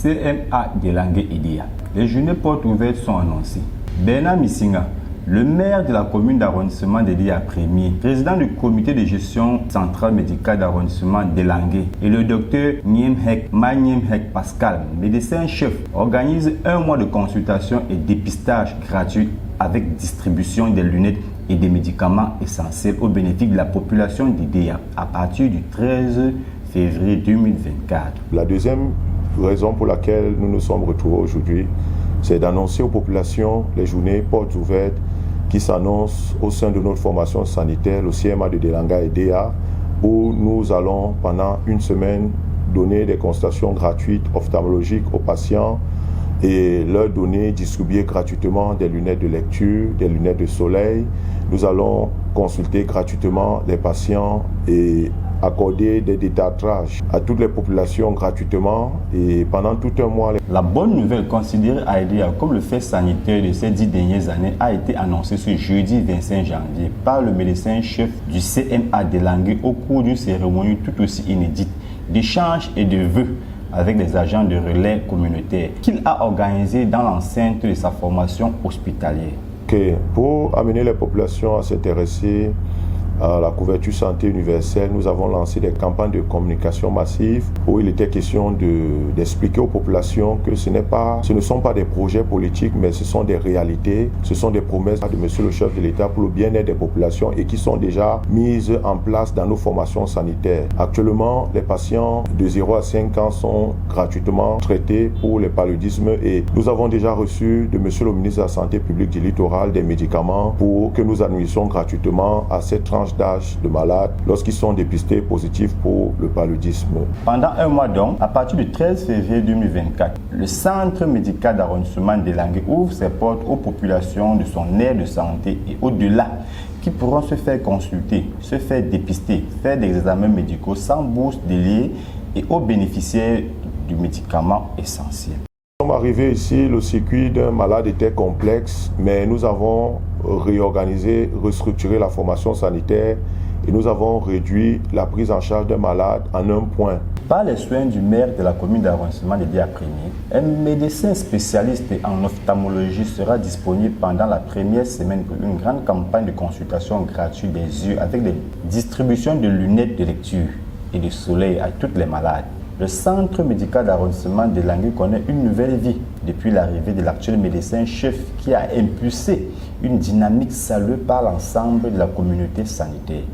CMA Delangue EDEA. Les journées portes ouvertes sont annoncées. Bernard Missinga, le maire de la commune d'arrondissement d'EDEA Premier, président du comité de gestion centrale médicale d'arrondissement Delangue, et le docteur Niemhek Pascal, médecin-chef, organisent un mois de consultation et dépistage gratuit avec distribution des lunettes et des médicaments essentiels au bénéfice de la population d'EDEA à partir du 13 février 2024. La deuxième raison pour laquelle nous nous sommes retrouvés aujourd'hui, c'est d'annoncer aux populations les journées portes ouvertes qui s'annoncent au sein de notre formation sanitaire, le CMA de Delangue EDEA, où nous allons pendant une semaine donner des consultations gratuites ophtalmologiques aux patients et leur donner, distribuer gratuitement des lunettes de lecture, des lunettes de soleil. Nous allons consulter gratuitement les patients et accorder des détartrages à toutes les populations gratuitement et pendant tout un mois. La bonne nouvelle considérée à EDEA comme le fait sanitaire de ces 10 dernières années a été annoncée ce jeudi 25 janvier par le médecin-chef du CMA Delangue au cours d'une cérémonie tout aussi inédite d'échanges et de vœux avec les agents de relais communautaires qu'il a organisé dans l'enceinte de sa formation hospitalière. Pour amener les populations à s'intéresser à la couverture santé universelle, nous avons lancé des campagnes de communication massive où il était question d'expliquer aux populations que ce ne sont pas des projets politiques, mais ce sont des réalités, ce sont des promesses de Monsieur le chef de l'État pour le bien-être des populations et qui sont déjà mises en place dans nos formations sanitaires. Actuellement, les patients de 0 à 5 ans sont gratuitement traités pour le paludisme et nous avons déjà reçu de Monsieur le ministre de la Santé publique du Littoral des médicaments pour que nous administrions gratuitement à cette tranche d'âge de malades lorsqu'ils sont dépistés positifs pour le paludisme. Pendant un mois donc, à partir du 13 février 2024, le centre médical d'arrondissement Delangue ouvre ses portes aux populations de son aire de santé et au-delà qui pourront se faire consulter, se faire dépister, faire des examens médicaux sans bourse déliée et aux bénéficiaires du médicament essentiel. Nous sommes arrivés ici, le circuit d'un malade était complexe, mais nous avons réorganisé, restructuré la formation sanitaire et nous avons réduit la prise en charge d'un malade en un point. Par les soins du maire de la commune d'arrondissement d'EDEA Premier, un médecin spécialiste en ophtalmologie sera disponible pendant la première semaine pour une grande campagne de consultation gratuite des yeux avec des distributions de lunettes de lecture et de soleil à toutes les malades. Le centre médical d'arrondissement de Delangue connaît une nouvelle vie depuis l'arrivée de l'actuel médecin-chef qui a impulsé une dynamique saluée par l'ensemble de la communauté sanitaire.